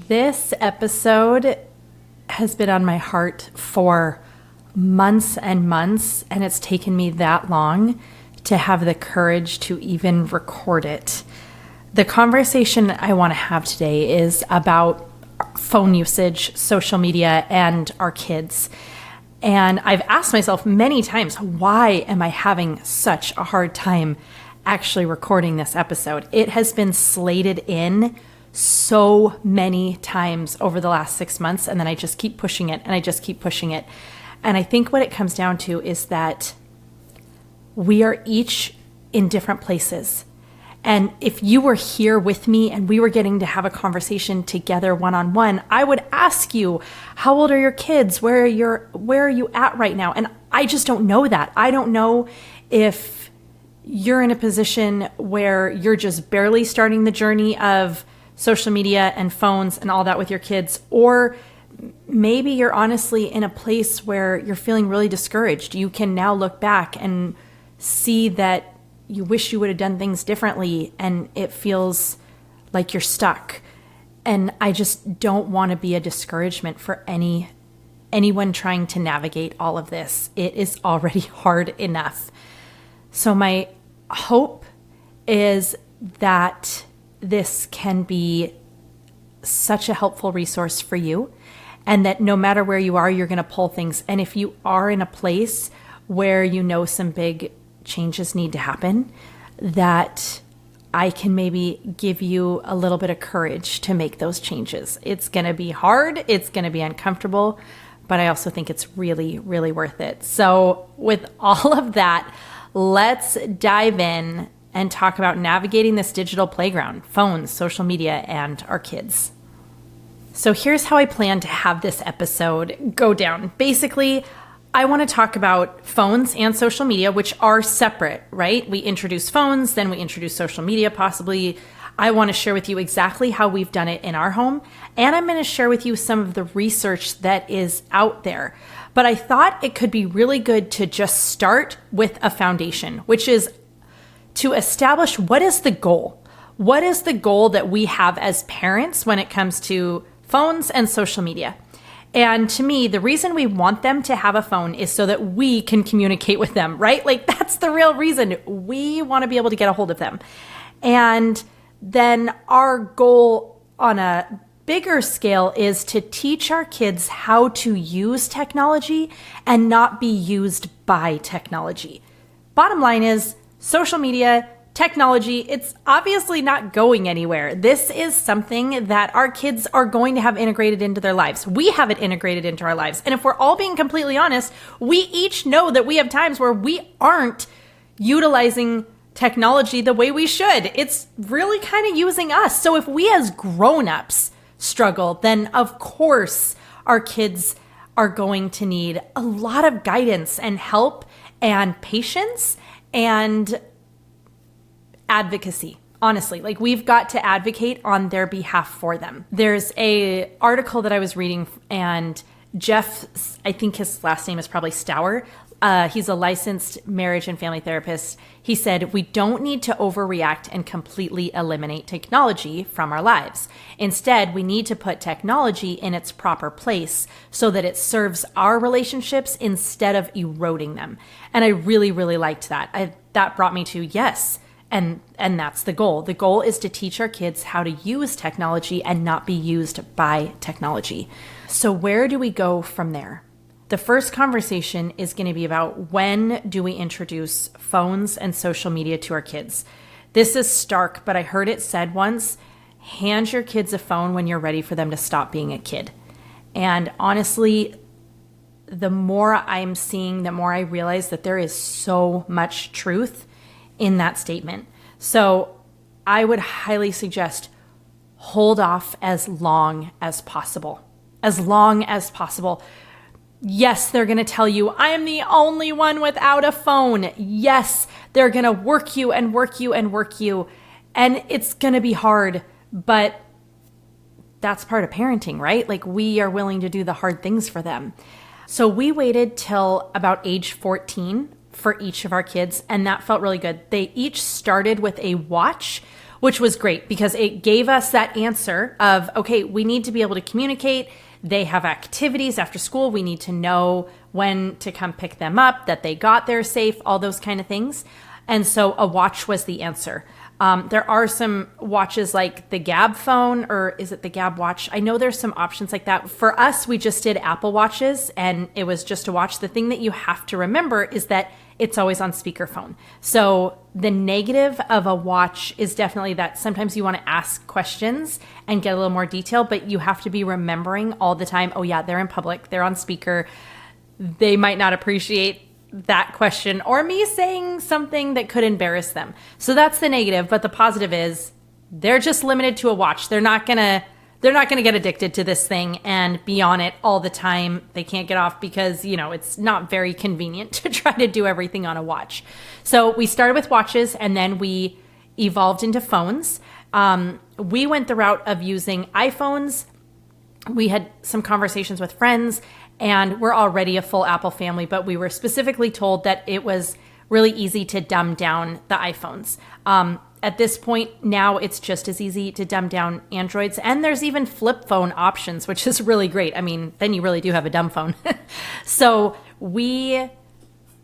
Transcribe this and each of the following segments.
This episode has been on my heart for months and months, and it's taken me that long to have the courage to even record it. The conversation I want to have today is about phone usage, social media, and our kids. And I've asked myself many times, why am I having such a hard time actually recording this episode? It has been slated in so many times over the last 6 months, and then I just keep pushing it, and I just keep pushing it. And I think what it comes down to is that we are each in different places. And if you were here with me and we were getting to have a conversation together one-on-one, I would ask you, how old are your kids? Where are you at right now? And I just don't know that. I don't know if you're in a position where you're just barely starting the journey of social media and phones and all that with your kids, or maybe you're honestly in a place where you're feeling really discouraged. You can now look back and see that you wish you would have done things differently, and it feels like you're stuck. And I just don't want to be a discouragement for anyone trying to navigate all of this. It is already hard enough. So my hope is that this can be such a helpful resource for you, and that no matter where you are, you're going to pull things. And if you are in a place where you know some big changes need to happen, that I can maybe give you a little bit of courage to make those changes. It's going to be hard. It's going to be uncomfortable, but I also think it's really, really worth it. So with all of that, let's dive in and talk about navigating this digital playground, phones, social media, and our kids. So here's how I plan to have this episode go down. Basically, I want to talk about phones and social media, which are separate, right? We introduce phones, then we introduce social media possibly. I want to share with you exactly how we've done it in our home, and I'm going to share with you some of the research that is out there. But I thought it could be really good to just start with a foundation, which is to establish what is the goal? What is the goal that we have as parents when it comes to phones and social media? And to me, the reason we want them to have a phone is so that we can communicate with them, right? Like, that's the real reason. We want to be able to get a hold of them. And then our goal on a bigger scale is to teach our kids how to use technology and not be used by technology. Bottom line is, social media, technology, it's obviously not going anywhere. This is something that our kids are going to have integrated into their lives. We have it integrated into our lives. And if we're all being completely honest, we each know that we have times where we aren't utilizing technology the way we should. It's really kind of using us. So if we as grown-ups struggle, then of course our kids are going to need a lot of guidance and help and patience and advocacy. Honestly, like, we've got to advocate on their behalf for them. There's a article that I was reading, and Jeff, I think his last name is probably Stour. He's a licensed marriage and family therapist. He said, we don't need to overreact and completely eliminate technology from our lives. Instead, we need to put technology in its proper place so that it serves our relationships instead of eroding them. And I really, really liked that. That brought me to, yes, and that's the goal. The goal is to teach our kids how to use technology and not be used by technology. So where do we go from there? The first conversation is going to be about, when do we introduce phones and social media to our kids? This is stark, but I heard it said once, hand your kids a phone when you're ready for them to stop being a kid. And honestly, the more I'm seeing, the more I realize that there is so much truth in that statement. So I would highly suggest hold off as long as possible. As long as possible. Yes, they're going to tell you, I am the only one without a phone. Yes, they're going to work you and work you and work you. And it's going to be hard, but that's part of parenting, right? Like, we are willing to do the hard things for them. So we waited till about age 14 for each of our kids, and that felt really good. They each started with a watch which was great because it gave us that answer of, okay, we need to be able to communicate. They have activities after school. We need to know when to come pick them up, that they got there safe, all those kind of things. And so a watch was the answer. There are some watches like the Gab phone, or is it the Gab watch? I know there's some options like that. For us, we just did Apple Watches, and it was just a watch. The thing that you have to remember is that it's always on speakerphone. So the negative of a watch is definitely that sometimes you want to ask questions and get a little more detail, but you have to be remembering all the time, oh yeah, they're in public, they're on speaker. They might not appreciate that question or me saying something that could embarrass them. So that's the negative, but the positive is they're just limited to a watch. They're not gonna get addicted to this thing and be on it all the time. They can't get off because, it's not very convenient to try to do everything on a watch. So we started with watches and then we evolved into phones. We went the route of using iPhones. We had some conversations with friends, and we're already a full Apple family, but we were specifically told that it was really easy to dumb down the iPhones. At this point, now it's just as easy to dumb down Androids, and there's even flip phone options, which is really great. I mean, then you really do have a dumb phone. So we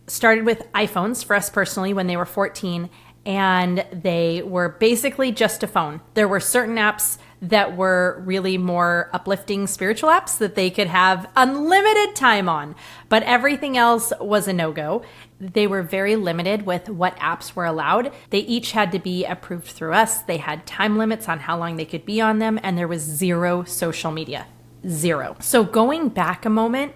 started with iPhones for us personally when they were 14, and they were basically just a phone. There were certain apps that were really more uplifting spiritual apps that they could have unlimited time on, but everything else was a no-go. They were very limited with what apps were allowed. They each had to be approved through us. They had time limits on how long they could be on them, and there was zero social media. Zero. So going back a moment,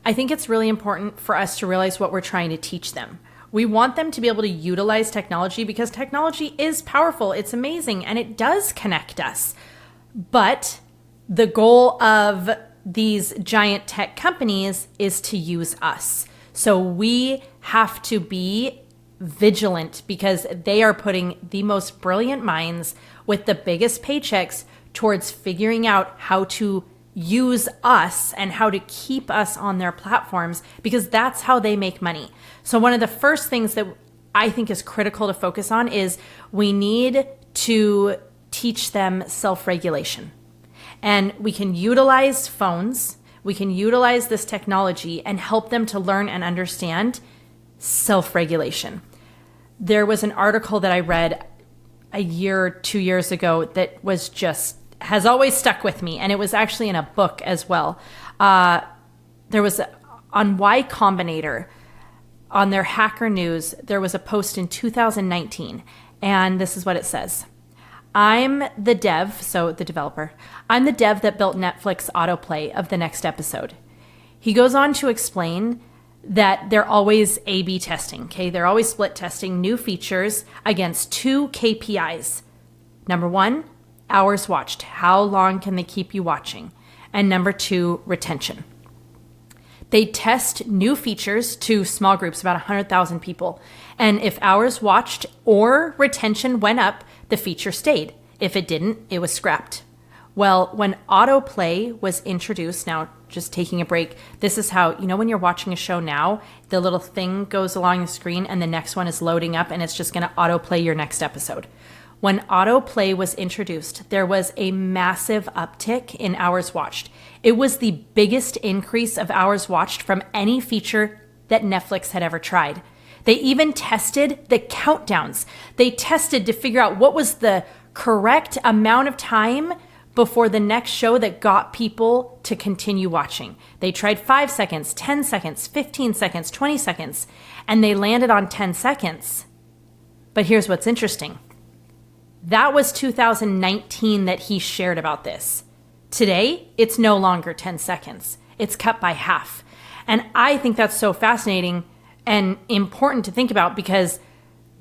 I think it's really important for us to realize what we're trying to teach them. We want them to be able to utilize technology because technology is powerful, it's amazing, and it does connect us. But the goal of these giant tech companies is to use us. So we have to be vigilant because they are putting the most brilliant minds with the biggest paychecks towards figuring out how to use us and how to keep us on their platforms because that's how they make money. So one of the first things that I think is critical to focus on is we need to teach them self-regulation. And we can utilize phones, we can utilize this technology and help them to learn and understand self-regulation. There was an article that I read a year or 2 years ago that was has always stuck with me, and it was actually in a book as well. There was on Y Combinator, on their Hacker News, there was a post in 2019, and this is what it says. I'm the dev, so the developer, I'm the dev that built Netflix autoplay of the next episode. He goes on to explain that they're always A/B testing, okay? They're always split testing new features against two KPIs. Number one, hours watched. How long can they keep you watching? And number two, retention. They test new features to small groups, about 100,000 people. And if hours watched or retention went up, the feature stayed. If it didn't, it was scrapped. Well, when autoplay was introduced, now just taking a break, this is how, when you're watching a show now, the little thing goes along the screen and the next one is loading up and it's just going to autoplay your next episode. When autoplay was introduced, there was a massive uptick in hours watched. It was the biggest increase of hours watched from any feature that Netflix had ever tried. They even tested the countdowns. They tested to figure out what was the correct amount of time before the next show that got people to continue watching. They tried 5 seconds, 10 seconds, 15 seconds, 20 seconds, and they landed on 10 seconds. But here's what's interesting. That was 2019 that he shared about this. Today, it's no longer 10 seconds. It's cut by half. And I think that's so fascinating and important to think about because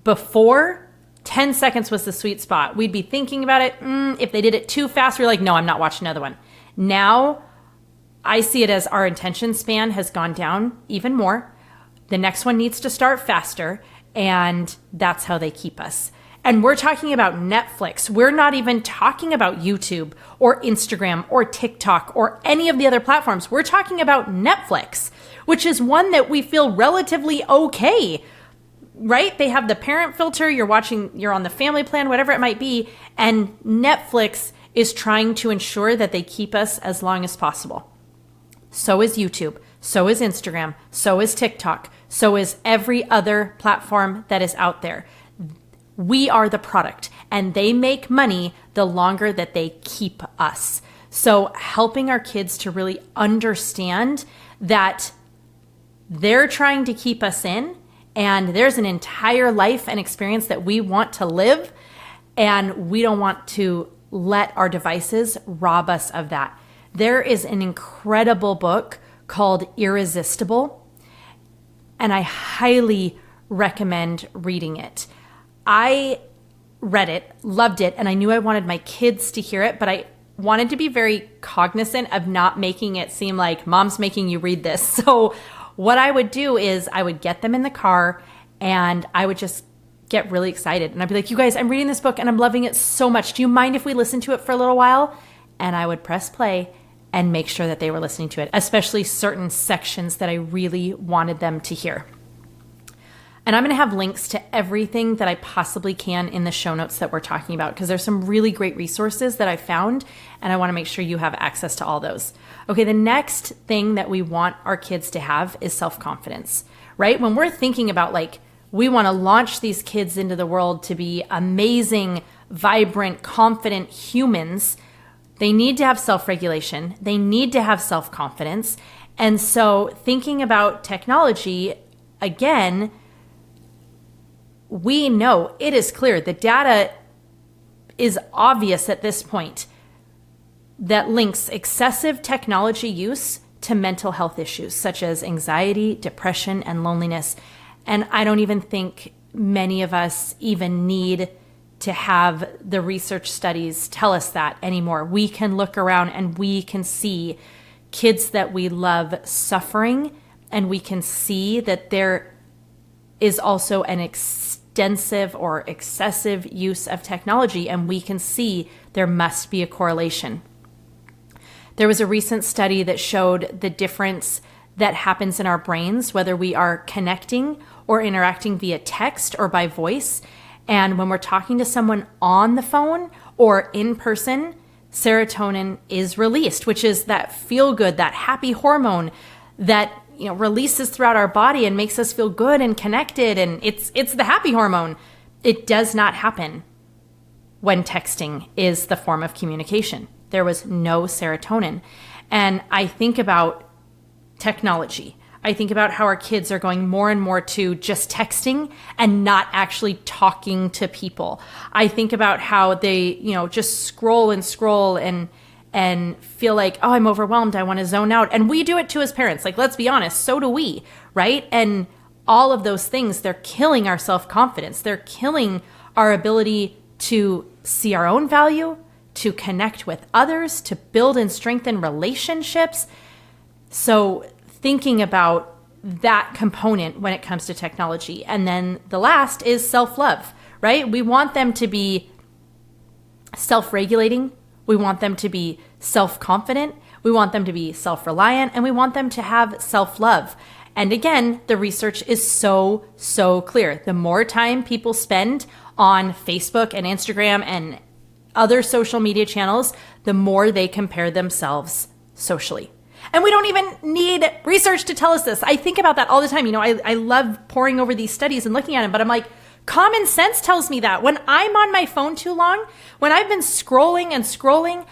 before, 10 seconds was the sweet spot. We'd be thinking about it. If they did it too fast, we're like, no, I'm not watching another one. Now, I see it as our attention span has gone down even more. The next one needs to start faster, and that's how they keep us. And we're talking about Netflix. We're not even talking about YouTube or Instagram or TikTok or any of the other platforms. We're talking about Netflix, which is one that we feel relatively okay. right? They have the parent filter, you're on the family plan, whatever it might be. And Netflix is trying to ensure that they keep us as long as possible. So is YouTube. So is Instagram. So is TikTok. So is every other platform that is out there. We are the product, and they make money the longer that they keep us. So helping our kids to really understand that they're trying to keep us in, and there's an entire life and experience that we want to live, and we don't want to let our devices rob us of that. There is an incredible book called Irresistible, and I highly recommend reading it. I read it, loved it, and I knew I wanted my kids to hear it, but I wanted to be very cognizant of not making it seem like mom's making you read this. So what I would do is I would get them in the car and I would just get really excited. And I'd be like, you guys, I'm reading this book and I'm loving it so much. Do you mind if we listen to it for a little while? And I would press play and make sure that they were listening to it, especially certain sections that I really wanted them to hear. And I'm going to have links to everything that I possibly can in the show notes that we're talking about, because there's some really great resources that I found, and I want to make sure you have access to all those. Okay, the next thing that we want our kids to have is self-confidence, right? When we're thinking about like, we want to launch these kids into the world to be amazing, vibrant, confident humans, they need to have self-regulation. They need to have self-confidence. And so thinking about technology, again, we know it is clear, the data is obvious at this point, that links excessive technology use to mental health issues such as anxiety, depression, and loneliness. And I don't even think many of us even need to have the research studies tell us that anymore. We can look around and we can see kids that we love suffering, and we can see that there is also an extensive or excessive use of technology, and we can see there must be a correlation. There was a recent study that showed the difference that happens in our brains, whether we are connecting or interacting via text or by voice. And when we're talking to someone on the phone or in person, serotonin is released, which is that feel good, that happy hormone that releases throughout our body and makes us feel good and connected. And it's the happy hormone. It does not happen when texting is the form of communication. There was no serotonin. And I think about technology. I think about how our kids are going more and more to just texting and not actually talking to people. I think about how they, just scroll and feel like, oh, I'm overwhelmed, I want to zone out. And we do it too as parents. Like, let's be honest, so do we, right? And all of those things, they're killing our self-confidence. They're killing our ability to see our own value, to connect with others, to build and strengthen relationships. So thinking about that component when it comes to technology. And then the last is self-love, right? We want them to be self-regulating. We want them to be self-confident. We want them to be self-reliant, and we want them to have self-love. And again, the research is so, so clear. The more time people spend on Facebook and Instagram and other social media channels, the more they compare themselves socially. And we don't even need research to tell us this. I think about that all the time. I love poring over these studies and looking at them, but I'm like, common sense tells me that when I'm on my phone too long, when I've been scrolling and scrolling,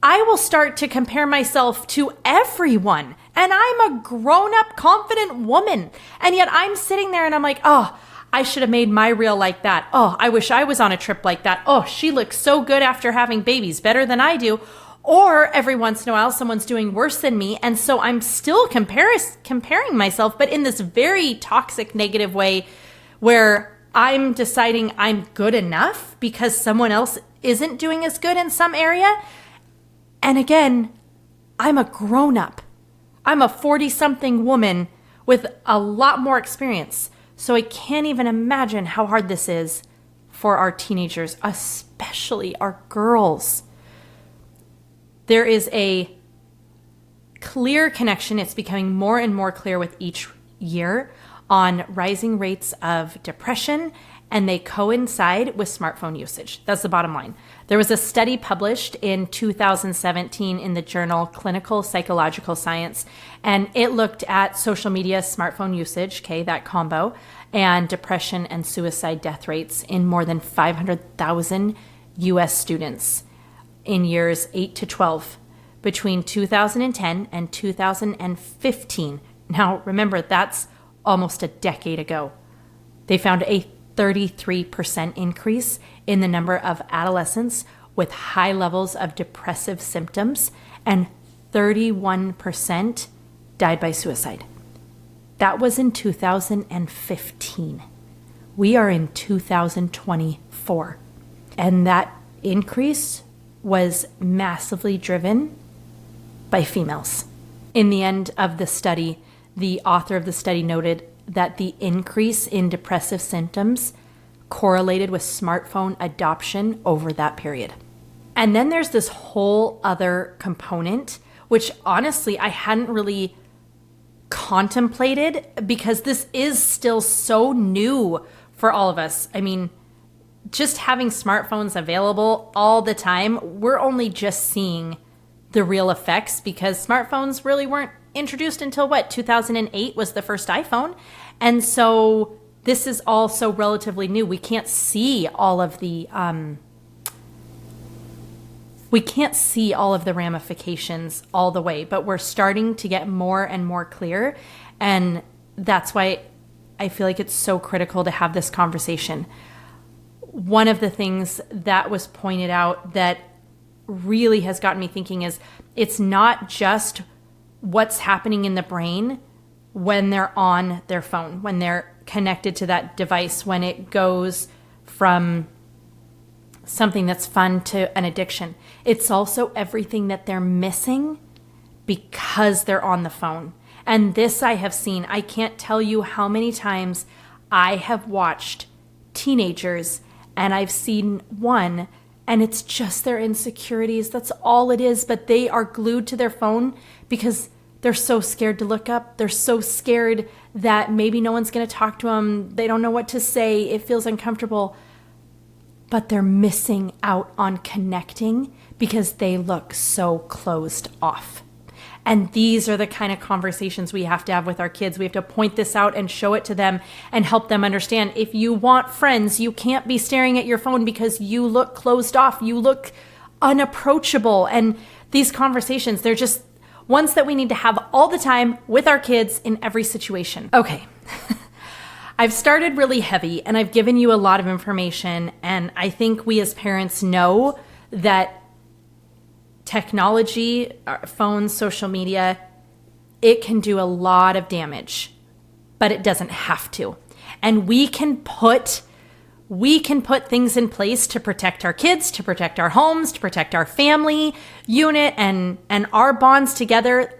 I will start to compare myself to everyone. And I'm a grown-up, confident woman. And yet I'm sitting there and I'm like, oh, I should have made my reel like that. Oh, I wish I was on a trip like that. Oh, she looks so good after having babies, better than I do. Or every once in a while, someone's doing worse than me. And so I'm still comparing myself, but in this very toxic, negative way where I'm deciding I'm good enough because someone else isn't doing as good in some area. And again, I'm a grown-up. I'm a 40-something woman with a lot more experience. So I can't even imagine how hard this is for our teenagers, especially our girls. There is a clear connection. It's becoming more and more clear with each year on rising rates of depression, and they coincide with smartphone usage. That's the bottom line. There was a study published in 2017 in the journal Clinical Psychological Science, and it looked at social media, smartphone usage, okay, that combo, and depression and suicide death rates in more than 500,000 US students in years 8 to 12 between 2010 and 2015. Now, remember, that's almost a decade ago. They found a 33% increase in the number of adolescents with high levels of depressive symptoms, and 31% died by suicide. That was in 2015. We are in 2024. And that increase was massively driven by females. In the end of the study, the author of the study noted that the increase in depressive symptoms correlated with smartphone adoption over that period. And then there's this whole other component, which honestly I hadn't really contemplated because this is still so new for all of us. I mean, just having smartphones available all the time, we're only just seeing the real effects because smartphones really weren't introduced until 2008 was the first iPhone. And so this is all so relatively new. We can't see all of the ramifications all the way, but we're starting to get more and more clear. And that's why I feel like it's so critical to have this conversation. One of the things that was pointed out that really has gotten me thinking is it's not just what's happening in the brain when they're on their phone, when they're connected to that device, when it goes from something that's fun to an addiction. It's also everything that they're missing because they're on the phone. And this I have seen. I can't tell you how many times I have watched teenagers and I've seen one and it's just their insecurities. That's all it is. But they are glued to their phone because they're so scared to look up. They're so scared that maybe no one's going to talk to them. They don't know what to say. It feels uncomfortable. But they're missing out on connecting because they look so closed off. And these are the kind of conversations we have to have with our kids. We have to point this out and show it to them and help them understand. If you want friends, you can't be staring at your phone because you look closed off. You look unapproachable. And these conversations, they're just ones that we need to have all the time with our kids in every situation. Okay. I've started really heavy and I've given you a lot of information. And I think we as parents know that technology, our phones, social media, it can do a lot of damage, but it doesn't have to. And we can put things in place to protect our kids, to protect our homes, to protect our family unit and our bonds together.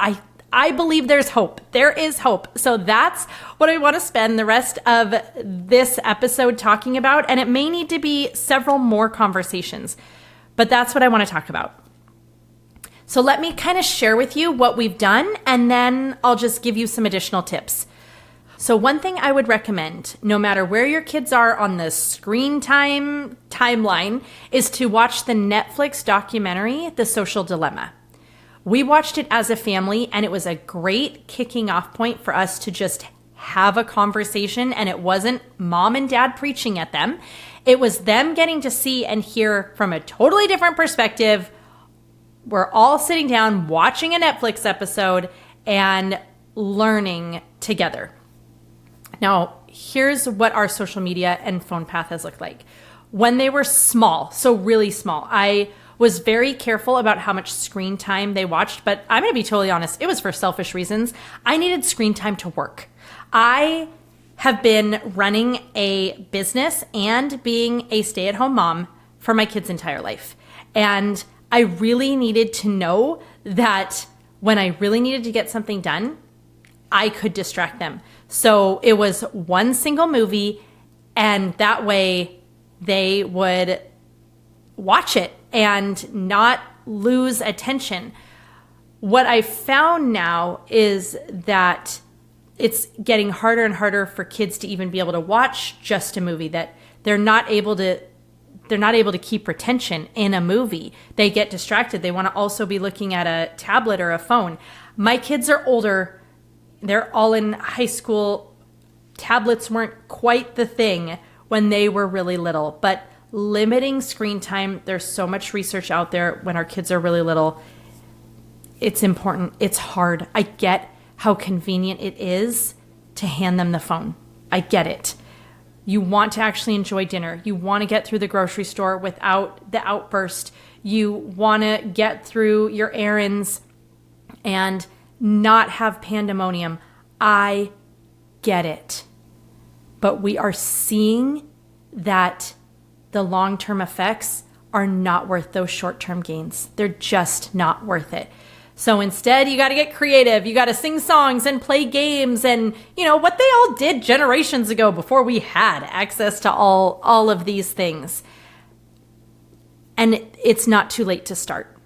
I believe there's hope. There is hope. So that's what I want to spend the rest of this episode talking about. And it may need to be several more conversations, but that's what I want to talk about. So let me kind of share with you what we've done, and then I'll just give you some additional tips. So one thing I would recommend, no matter where your kids are on the screen time timeline, is to watch the Netflix documentary, The Social Dilemma. We watched it as a family, and it was a great kicking off point for us to just have a conversation, and it wasn't mom and dad preaching at them. It was them getting to see and hear from a totally different perspective. We're all sitting down watching a Netflix episode and learning together. Now, here's what our social media and phone path has looked like. When they were small, so really small, I was very careful about how much screen time they watched, but I'm going to be totally honest, it was for selfish reasons. I needed screen time to work. I have been running a business and being a stay-at-home mom for my kids' entire life. And I really needed to know that when I really needed to get something done, I could distract them. So it was one single movie, and that way they would watch it and not lose attention. What I found now is that it's getting harder and harder for kids to even be able to watch just a movie, that they're not able to keep retention in a movie. They get distracted. They want to also be looking at a tablet or a phone. My kids are older. They're all in high school. Tablets weren't quite the thing when they were really little, but limiting screen time, there's so much research out there when our kids are really little. It's important. It's hard. I get how convenient it is to hand them the phone. I get it. You want to actually enjoy dinner. You want to get through the grocery store without the outburst. You want to get through your errands and not have pandemonium. I get it. But we are seeing that the long-term effects are not worth those short-term gains. They're just not worth it. So instead, you got to get creative. You got to sing songs and play games and, what they all did generations ago before we had access to all of these things. And it's not too late to start.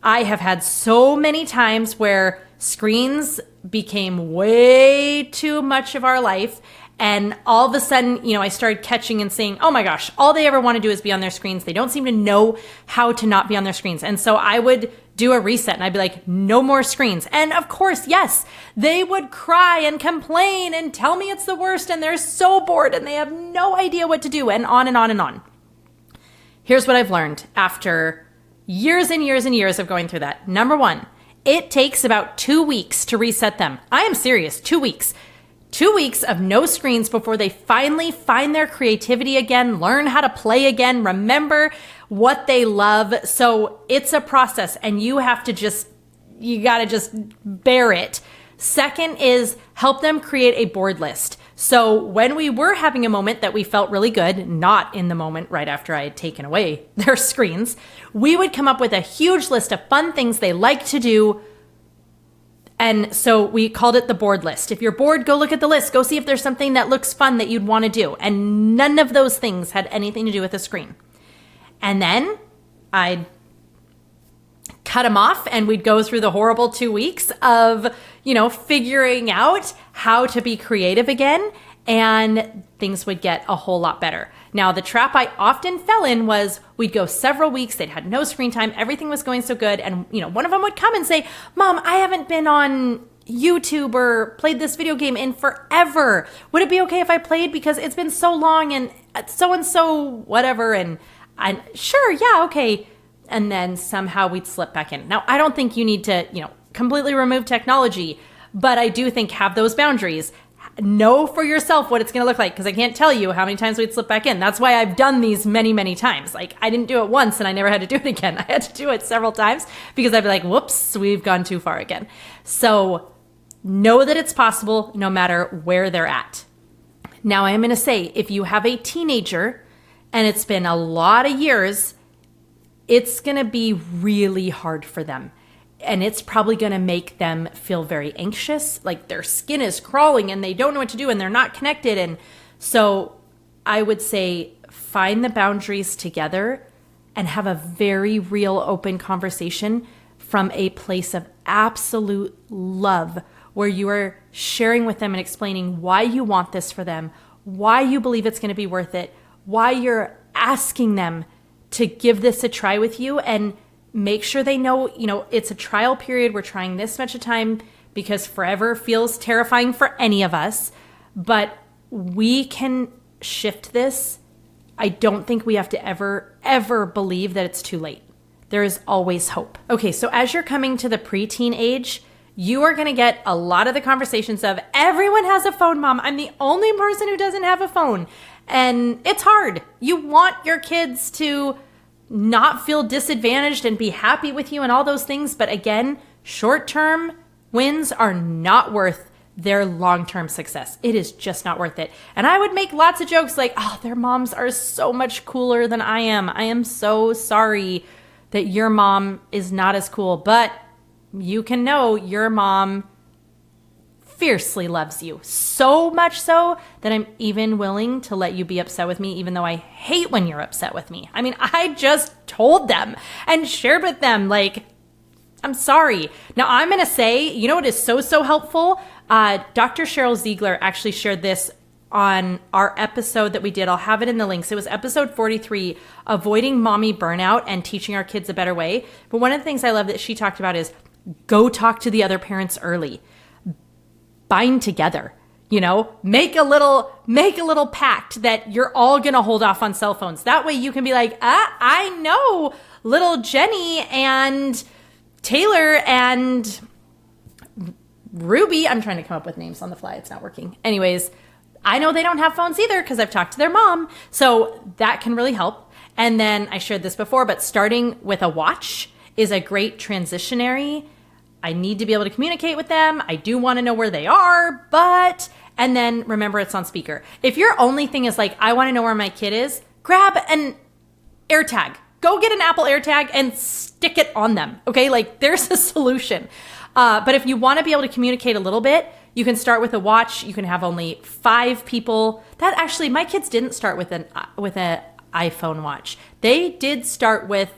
I have had so many times where screens became way too much of our life. And all of a sudden, I started catching and saying, oh my gosh, all they ever want to do is be on their screens. They don't seem to know how to not be on their screens. And so I would do a reset and I'd be like, no more screens. And of course, yes, they would cry and complain and tell me it's the worst and they're so bored and they have no idea what to do, and on and on and on. Here's what I've learned after years and years and years of going through that. Number one, it takes about 2 weeks to reset them. I am serious, 2 weeks. 2 weeks of no screens before they finally find their creativity again, learn how to play again, remember what they love. So it's a process and you got to just bear it. Second is help them create a board list. So when we were having a moment that we felt really good, not in the moment right after I had taken away their screens, we would come up with a huge list of fun things they like to do. And so we called it the board list. If you're bored, go look at the list. Go see if there's something that looks fun that you'd want to do. And none of those things had anything to do with a screen. And then I'd cut them off and we'd go through the horrible 2 weeks of, figuring out how to be creative again, and things would get a whole lot better. Now, the trap I often fell in was we'd go several weeks, they'd had no screen time, everything was going so good, and one of them would come and say, Mom, I haven't been on YouTube or played this video game in forever. Would it be okay if I played because it's been so long and so whatever? And sure, yeah, okay. And then somehow we'd slip back in. Now, I don't think you need to, completely remove technology, but I do think have those boundaries. Know for yourself what it's going to look like, because I can't tell you how many times we'd slip back in. That's why I've done these many, many times. Like, I didn't do it once and I never had to do it again. I had to do it several times because I'd be like, whoops, we've gone too far again. So know that it's possible no matter where they're at. Now, I am going to say, if you have a teenager and it's been a lot of years, it's going to be really hard for them. And it's probably going to make them feel very anxious, like their skin is crawling and they don't know what to do and they're not connected. And so I would say find the boundaries together and have a very real open conversation from a place of absolute love, where you are sharing with them and explaining why you want this for them, why you believe it's going to be worth it, why you're asking them to give this a try with you, and make sure they know, it's a trial period. We're trying this much a time because forever feels terrifying for any of us, but we can shift this. I don't think we have to ever believe that it's too late. There is always hope. Okay, so as you're coming to the preteen age, you are going to get a lot of the conversations of, everyone has a phone, Mom. I'm the only person who doesn't have a phone. And it's hard. You want your kids to not feel disadvantaged and be happy with you and all those things. But again, short-term wins are not worth their long-term success. It is just not worth it. And I would make lots of jokes like, oh, their moms are so much cooler than I am. I am so sorry that your mom is not as cool. But you can know your mom fiercely loves you, so much so that I'm even willing to let you be upset with me, even though I hate when you're upset with me. I mean, I just told them and shared with them, like, I'm sorry. Now I'm going to say, you know what is so helpful? Dr. Cheryl Ziegler actually shared this on our episode that we did. I'll have it in the links. It was episode 43, Avoiding Mommy Burnout and Teaching Our Kids a Better Way. But one of the things I love that she talked about is go talk to the other parents early. Bind together. Make a little pact that you're all going to hold off on cell phones. That way you can be like, I know little Jenny and Taylor and Ruby. I'm trying to come up with names on the fly. It's not working. Anyways, I know they don't have phones either because I've talked to their mom. So that can really help. And then I shared this before, but starting with a watch is a great transitionary. I need to be able to communicate with them. I do want to know where they are, and then remember it's on speaker. If your only thing is like, I want to know where my kid is, grab an AirTag. Go get an Apple AirTag and stick it on them. Okay, there's a solution. But if you want to be able to communicate a little bit, you can start with a watch. You can have only 5 people. That actually, my kids didn't start with an iPhone watch. They did start with,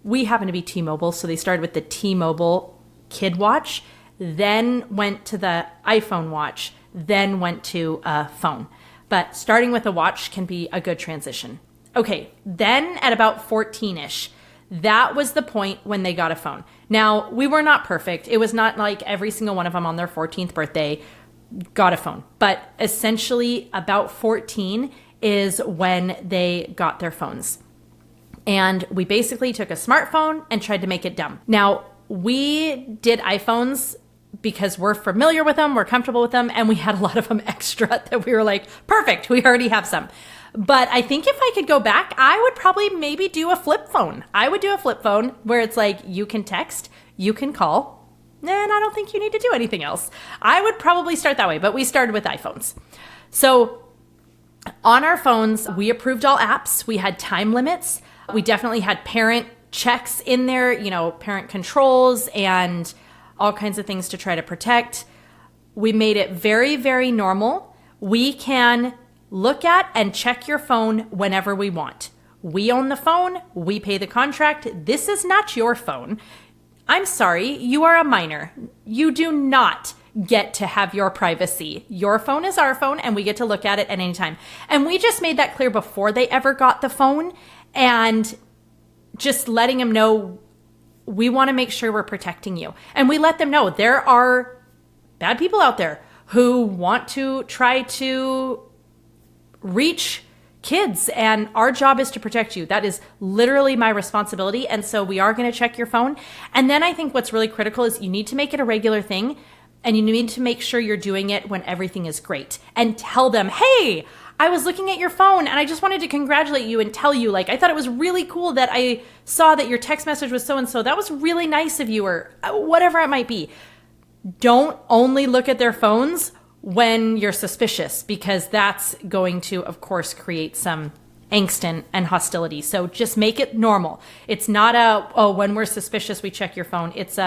we happen to be T-Mobile, so they started with the T-Mobile Kid Watch, then went to the iPhone watch, then went to a phone. But starting with a watch can be a good transition. Okay, then at about 14-ish, that was the point when they got a phone. Now, we were not perfect. It was not like every single one of them on their 14th birthday got a phone. But essentially about 14 is when they got their phones. And we basically took a smartphone and tried to make it dumb. Now, we did iPhones because we're familiar with them, we're comfortable with them, and we had a lot of them extra that we were like, perfect, we already have some. But I think if I could go back, I would probably maybe do a flip phone. I would do a flip phone where it's like you can text, you can call, and I don't think you need to do anything else. I would probably start that way, but we started with iPhones. So on our phones, we approved all apps. We had time limits. We definitely had parent checks in there, parent controls and all kinds of things to try to protect. We made it very, very normal. We can look at and check your phone whenever we want. We own the phone. We pay the contract. This is not your phone. I'm sorry, you are a minor. You do not get to have your privacy. Your phone is our phone and we get to look at it at any time. And we just made that clear before they ever got the phone, and just letting them know we want to make sure we're protecting you. And we let them know there are bad people out there who want to try to reach kids, and our job is to protect you. That is literally my responsibility. And so we are going to check your phone. And then I think what's really critical is you need to make it a regular thing, and you need to make sure you're doing it when everything is great, and tell them, hey, I was looking at your phone and I just wanted to congratulate you and tell you, I thought it was really cool that I saw that your text message was so-and-so. That was really nice of you, or whatever it might be. Don't only look at their phones when you're suspicious, because that's going to, of course, create some angst and hostility. So just make it normal. It's not when we're suspicious, we check your phone. It's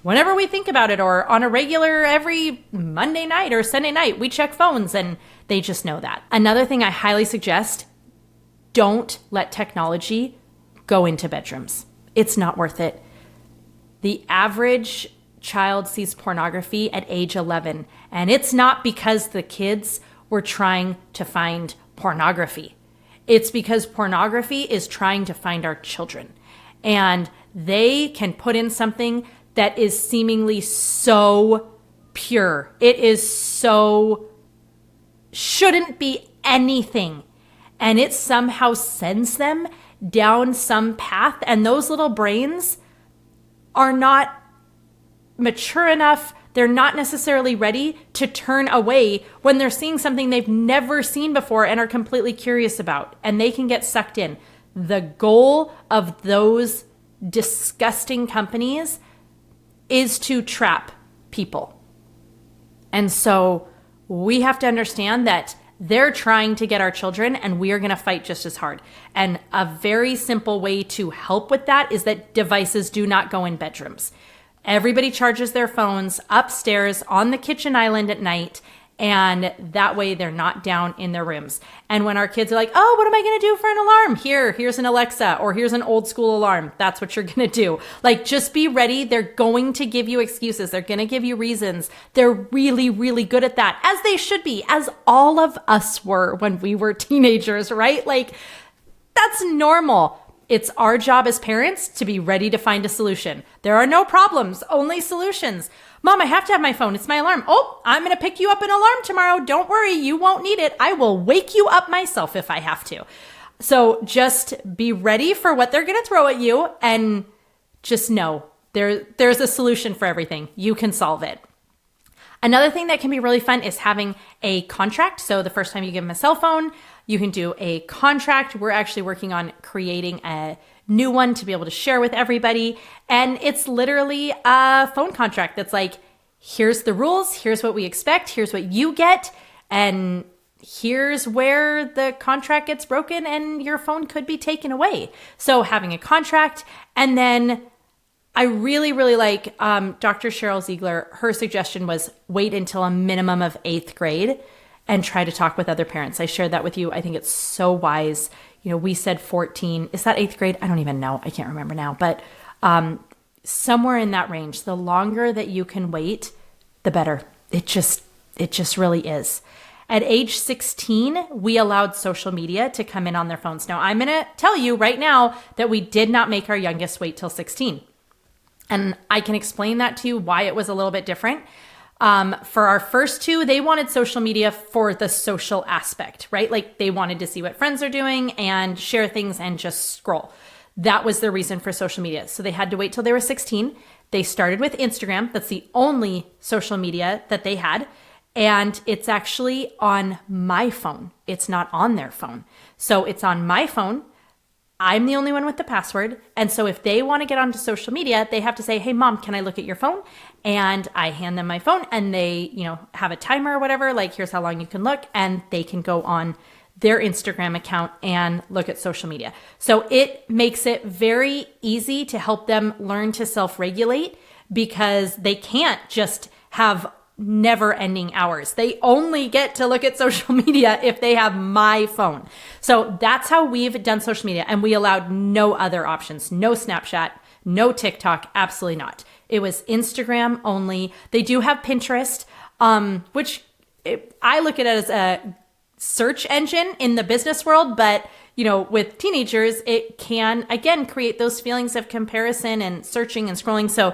whenever we think about it, or on a regular every Monday night or Sunday night, we check phones, and they just know that. Another thing I highly suggest, don't let technology go into bedrooms. It's not worth it. The average child sees pornography at age 11, and it's not because the kids were trying to find pornography. It's because pornography is trying to find our children, and they can put in something that is seemingly so pure. It is so shouldn't be anything, and it somehow sends them down some path, and those little brains are not mature enough. They're not necessarily ready to turn away when they're seeing something they've never seen before and are completely curious about, and they can get sucked in. The goal of those disgusting companies is to trap people. And so we have to understand that they're trying to get our children, and we are going to fight just as hard. And a very simple way to help with that is that devices do not go in bedrooms. Everybody charges their phones upstairs on the kitchen island at night, And that way they're not down in their rooms. And when our kids are like, oh, what am I going to do for an alarm? Here's an Alexa, or here's an old school alarm. That's what you're going to do. Like, just be ready. They're going to give you excuses. They're going to give you reasons. They're really, really good at that, as they should be, as all of us were when we were teenagers, right? Like, that's normal. It's our job as parents to be ready to find a solution. There are no problems, only solutions. Mom, I have to have my phone. It's my alarm. Oh, I'm going to pick you up an alarm tomorrow. Don't worry. You won't need it. I will wake you up myself if I have to. So just be ready for what they're going to throw at you, and just know there's a solution for everything. You can solve it. Another thing that can be really fun is having a contract. So the first time you give them a cell phone, you can do a contract. We're actually working on creating a new one to be able to share with everybody. And it's literally a phone contract that's like, here's the rules, here's what we expect, here's what you get, and here's where the contract gets broken and your phone could be taken away. So having a contract. And then I really, really like Dr. Cheryl Ziegler. Her suggestion was wait until a minimum of 8th grade and try to talk with other parents. I shared that with you. I think it's so wise. We said 14. Is that 8th grade? I don't even know. I can't remember now. But somewhere in that range, the longer that you can wait, the better. It just really is. At age 16, we allowed social media to come in on their phones. Now, I'm going to tell you right now that we did not make our youngest wait till 16. And I can explain that to you why it was a little bit different. For our first two, they wanted social media for the social aspect, right? Like they wanted to see what friends are doing and share things and just scroll. That was the reason for social media. So they had to wait till they were 16. They started with Instagram. That's the only social media that they had. And it's actually on my phone. It's not on their phone. So it's on my phone. I'm the only one with the password. And so if they want to get onto social media, they have to say, hey, Mom, can I look at your phone? And I hand them my phone and they, have a timer or whatever, like here's how long you can look, and they can go on their Instagram account and look at social media. So it makes it very easy to help them learn to self-regulate because they can't just have never-ending hours. They only get to look at social media if they have my phone. So that's how we've done social media, and we allowed no other options. No Snapchat, no TikTok, absolutely not. It was Instagram only. They do have Pinterest, which I look at it as a search engine in the business world, but with teenagers, it can, again, create those feelings of comparison and searching and scrolling. So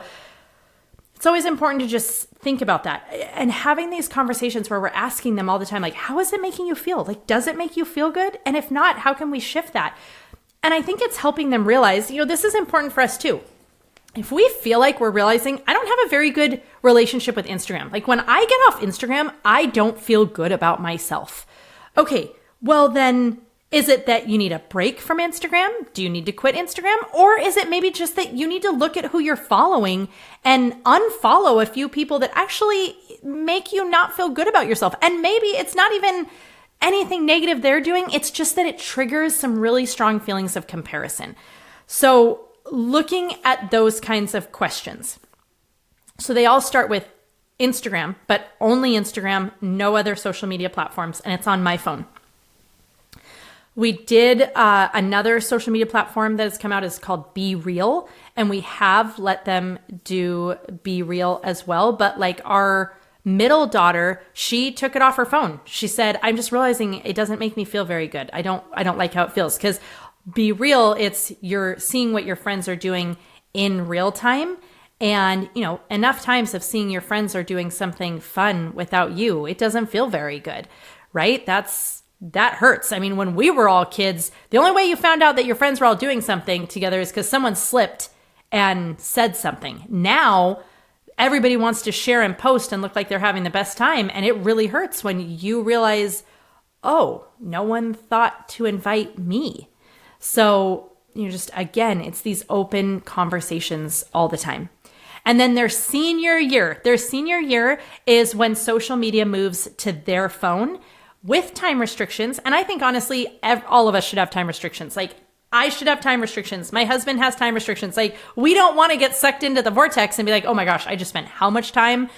it's always important to just think about that and having these conversations where we're asking them all the time, like, how is it making you feel? Like, does it make you feel good? And if not, how can we shift that? And I think it's helping them realize, this is important for us too. If we feel like we're realizing, I don't have a very good relationship with Instagram. Like when I get off Instagram, I don't feel good about myself. Okay, well then, is it that you need a break from Instagram? Do you need to quit Instagram? Or is it maybe just that you need to look at who you're following and unfollow a few people that actually make you not feel good about yourself? And maybe it's not even anything negative they're doing. It's just that it triggers some really strong feelings of comparison. So looking at those kinds of questions. So they all start with Instagram, but only Instagram, no other social media platforms, and it's on my phone. We did another social media platform that has come out is called Be Real, and we have let them do Be Real as well. But like our middle daughter, she took it off her phone. She said, "I'm just realizing it doesn't make me feel very good. I don't like how it feels." Because Be Real, it's you're seeing what your friends are doing in real time. And, enough times of seeing your friends are doing something fun without you, it doesn't feel very good, right? That hurts. I mean, when we were all kids, the only way you found out that your friends were all doing something together is because someone slipped and said something. Now, everybody wants to share and post and look like they're having the best time. And it really hurts when you realize, oh, no one thought to invite me. So, just again, it's these open conversations all the time. And then their senior year is when social media moves to their phone with time restrictions. And I think honestly, all of us should have time restrictions. Like I should have time restrictions. My husband has time restrictions. Like we don't want to get sucked into the vortex and be like, oh my gosh, I just spent how much time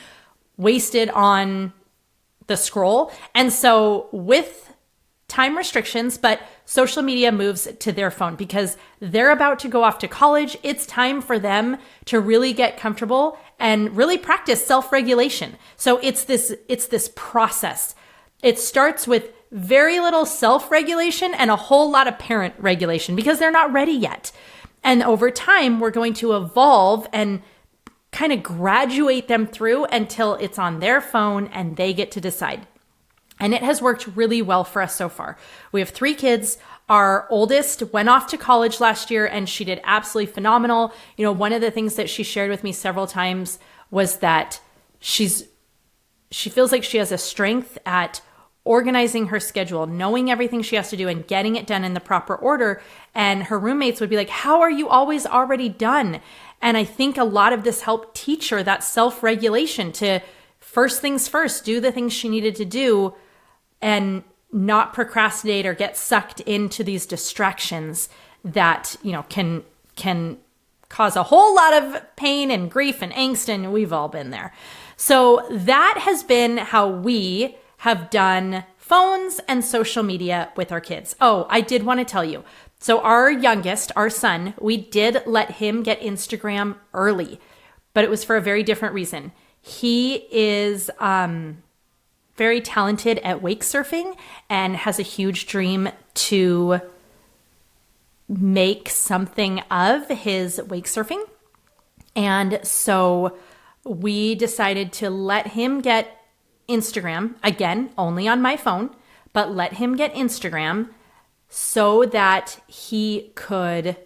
wasted on the scroll. And so with time restrictions, but social media moves to their phone because they're about to go off to college. It's time for them to really get comfortable and really practice self-regulation. So it's this process. It starts with very little self-regulation and a whole lot of parent regulation because they're not ready yet. And over time, we're going to evolve and kind of graduate them through until it's on their phone and they get to decide. And it has worked really well for us so far. We have 3 kids. Our oldest went off to college last year and she did absolutely phenomenal. You know, one of the things that she shared with me several times was that she feels like she has a strength at organizing her schedule, knowing everything she has to do and getting it done in the proper order. And her roommates would be like, how are you always already done? And I think a lot of this helped teach her that self-regulation to first things first, do the things she needed to do and not procrastinate or get sucked into these distractions that, you know, can cause a whole lot of pain and grief and angst, and we've all been there. So that has been how we have done phones and social media with our kids. Oh, I did want to tell you. So our youngest, our son, we did let him get Instagram early, but it was for a very different reason. He is very talented at wake surfing and has a huge dream to make something of his wake surfing. And so we decided to let him get Instagram, again, only on my phone, but let him get Instagram so that he could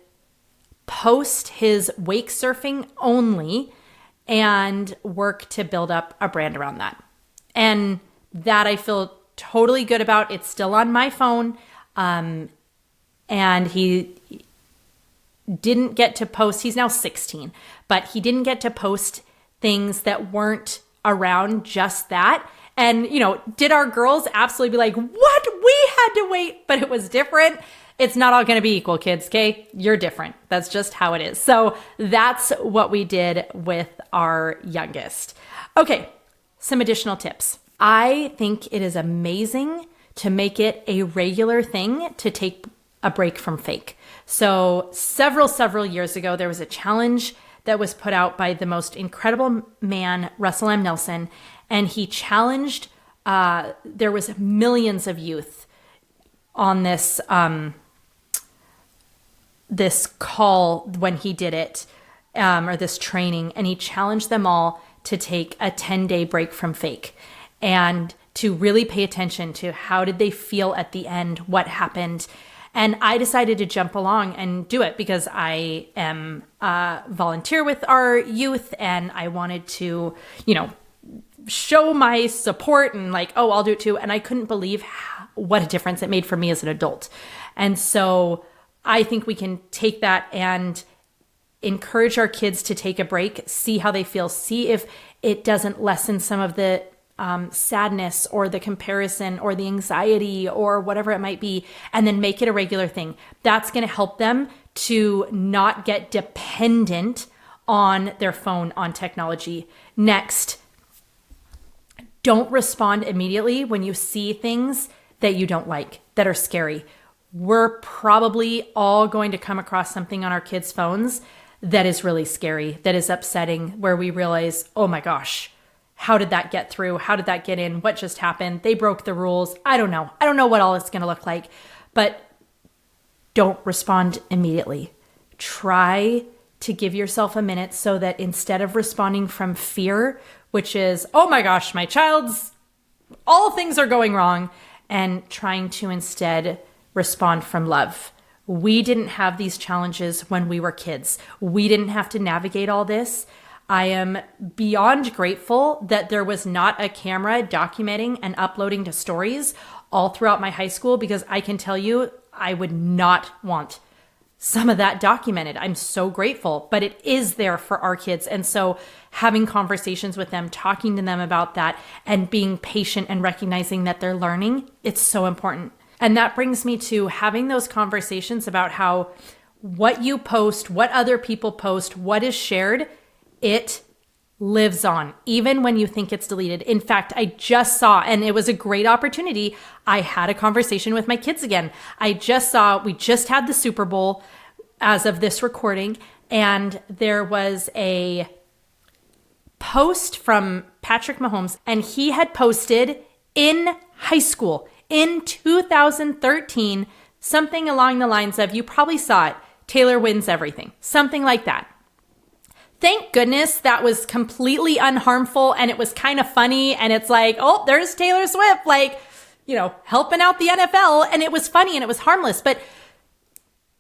post his wake surfing only and work to build up a brand around that. And that I feel totally good about. It's still on my phone. And he didn't get to post, he's now 16, but he didn't get to post things that weren't around just that. And, you know, did our girls absolutely be like, what? We had to wait, but it was different. It's not all going to be equal, kids, okay? You're different. That's just how it is. So that's what we did with our youngest. Okay, some additional tips. I think it is amazing to make it a regular thing to take a break from fake. So several years ago, there was a challenge that was put out by the most incredible man, Russell M. Nelson, and he challenged, there was millions of youth on this this call when he did it, or this training, and he challenged them all to take a 10-day break from fake and to really pay attention to how did they feel at the end, what happened. And I decided to jump along and do it because I am a volunteer with our youth and I wanted to, you know, show my support and like, oh, I'll do it too. And I couldn't believe what a difference it made for me as an adult. And so I think we can take that and encourage our kids to take a break, see how they feel, see if it doesn't lessen some of the sadness or the comparison or the anxiety or whatever it might be, and then make it a regular thing. That's going to help them to not get dependent on their phone, on technology. Next, don't respond immediately when you see things that you don't like, that are scary. We're probably all going to come across something on our kids' phones that is really scary, that is upsetting, where we realize, oh my gosh, how did that get through? How did that get in? What just happened? They broke the rules. I don't know. I don't know what all it's going to look like, but don't respond immediately. Try to give yourself a minute so that instead of responding from fear, which is, oh my gosh, my child's, all things are going wrong, and trying to instead respond from love. We didn't have these challenges when we were kids. We didn't have to navigate all this. I am beyond grateful that there was not a camera documenting and uploading to stories all throughout my high school, because I can tell you, I would not want some of that documented. I'm so grateful, but it is there for our kids. And so having conversations with them, talking to them about that, and being patient and recognizing that they're learning, it's so important. And that brings me to having those conversations about how what you post, what other people post, what is shared, it lives on, even when you think it's deleted. In fact, I just saw, and it was a great opportunity. I had a conversation with my kids again. We just had the Super Bowl as of this recording, and there was a post from Patrick Mahomes, and he had posted in high school in 2013, something along the lines of, you probably saw it, Taylor wins everything, something like that. Thank goodness that was completely unharmful and it was kind of funny. And it's like, oh, there's Taylor Swift, like, helping out the NFL. And it was funny and it was harmless. But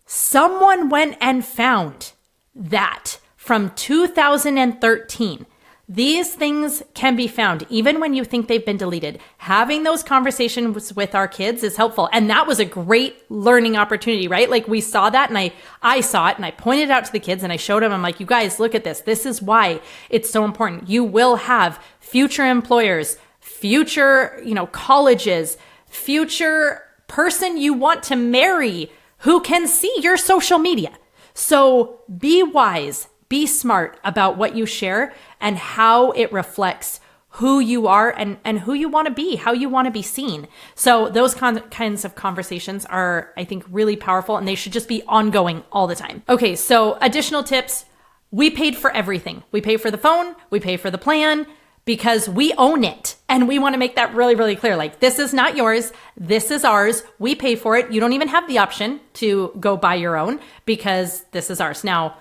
someone went and found that from 2013. These things can be found even when you think they've been deleted. Having those conversations with our kids is helpful. And that was a great learning opportunity, right? Like we saw that and I saw it and I pointed it out to the kids and I showed them, I'm like, you guys, look at this. This is why it's so important. You will have future employers, future, colleges, future person you want to marry who can see your social media. So be wise. Be smart about what you share and how it reflects who you are and who you want to be, how you want to be seen. So those kinds of conversations are, I think, really powerful and they should just be ongoing all the time. Okay, so additional tips. We paid for everything. We pay for the phone, we pay for the plan because we own it. And we want to make that really, really clear. Like, this is not yours. This is ours. We pay for it. You don't even have the option to go buy your own because this is ours. Now,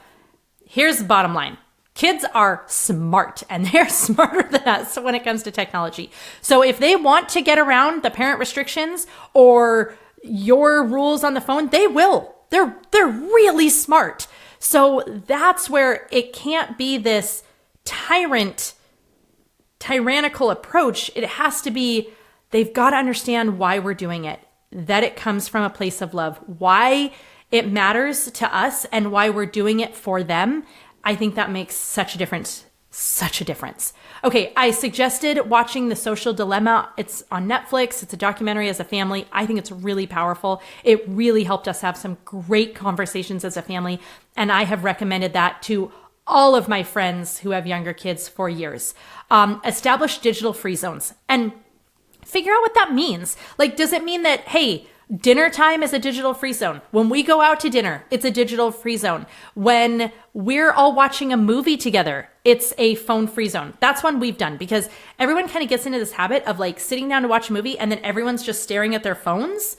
here's the bottom line. Kids are smart and they're smarter than us when it comes to technology. So if they want to get around the parent restrictions or your rules on the phone, they will. They're really smart. So that's where it can't be this tyrannical approach. It has to be, they've got to understand why we're doing it, that it comes from a place of love, why it matters to us and why we're doing it for them. I think that makes such a difference. Okay, I suggested watching The Social Dilemma. It's on Netflix. It's a documentary as a family. I think it's really powerful. It really helped us have some great conversations as a family. And I have recommended that to all of my friends who have younger kids for years. Establish digital free zones and figure out what that means. Like, does it mean that, hey, dinner time is a digital free zone? When we go out to dinner, it's a digital free zone. When we're all watching a movie together, it's a phone free zone. That's one we've done because everyone kind of gets into this habit of like sitting down to watch a movie and then everyone's just staring at their phones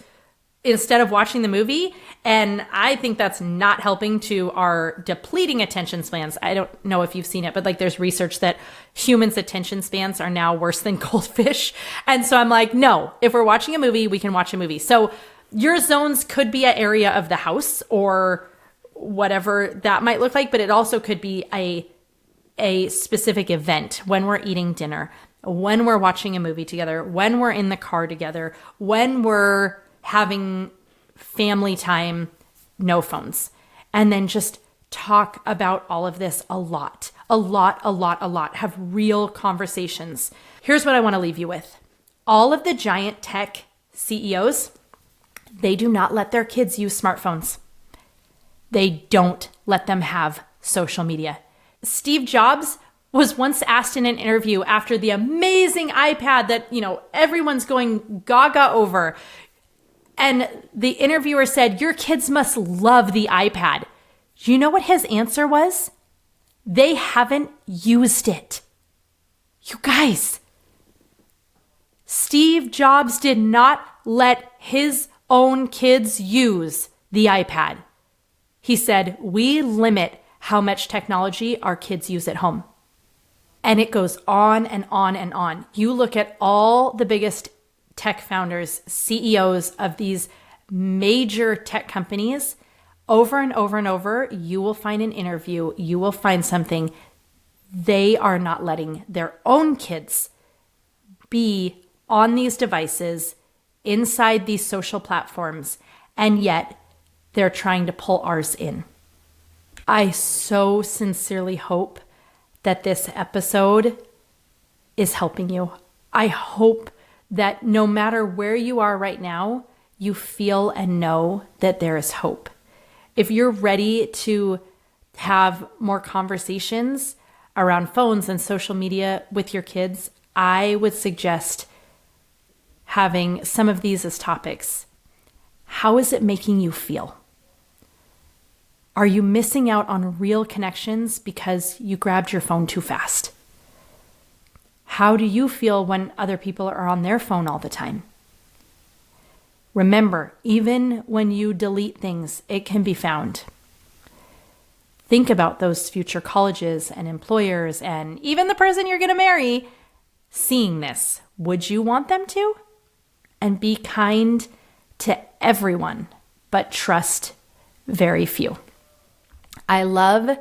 instead of watching the movie. And I think that's not helping to our depleting attention spans. I don't know if you've seen it, but like there's research that humans' attention spans are now worse than goldfish. And so I'm like, no, if we're watching a movie, we can watch a movie. So your zones could be an area of the house or whatever that might look like, but it also could be a specific event when we're eating dinner, when we're watching a movie together, when we're in the car together, when we're having family time, no phones. And then just talk about all of this a lot. Have real conversations. Here's what I want to leave you with. All of the giant tech CEOs, they do not let their kids use smartphones. They don't let them have social media. Steve Jobs was once asked in an interview after the amazing iPad that, everyone's going gaga over. And the interviewer said, your kids must love the iPad. Do you know what his answer was? They haven't used it. You guys, Steve Jobs did not let his own kids use the iPad. He said, we limit how much technology our kids use at home. And it goes on and on and on. You look at all the biggest tech founders, CEOs of these major tech companies, over and over and over, you will find an interview, you will find something. They are not letting their own kids be on these devices, inside these social platforms, and yet they're trying to pull ours in. I so sincerely hope that this episode is helping you. I hope that no matter where you are right now, you feel and know that there is hope. If you're ready to have more conversations around phones and social media with your kids, I would suggest having some of these as topics. How is it making you feel? Are you missing out on real connections because you grabbed your phone too fast? How do you feel when other people are on their phone all the time? Remember, even when you delete things, it can be found. Think about those future colleges and employers and even the person you're going to marry seeing this. Would you want them to? And be kind to everyone, but trust very few. I love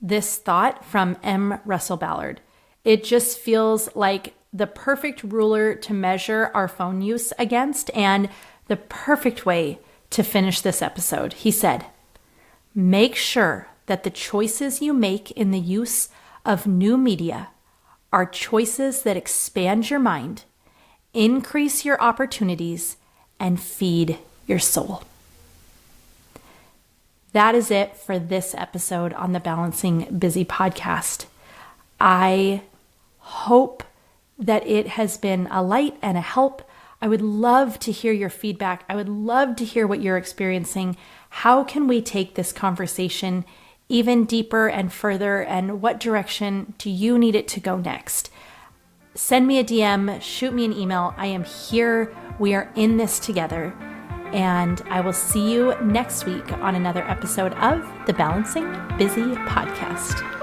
this thought from M. Russell Ballard. It just feels like the perfect ruler to measure our phone use against and the perfect way to finish this episode. He said, make sure that the choices you make in the use of new media are choices that expand your mind, increase your opportunities, and feed your soul. That is it for this episode on the Balancing Busy podcast. I hope that it has been a light and a help. I would love to hear your feedback. I would love to hear what you're experiencing. How can we take this conversation even deeper and further? And what direction do you need it to go next? Send me a DM, shoot me an email. I am here. We are in this together. And I will see you next week on another episode of the Balancing Busy podcast.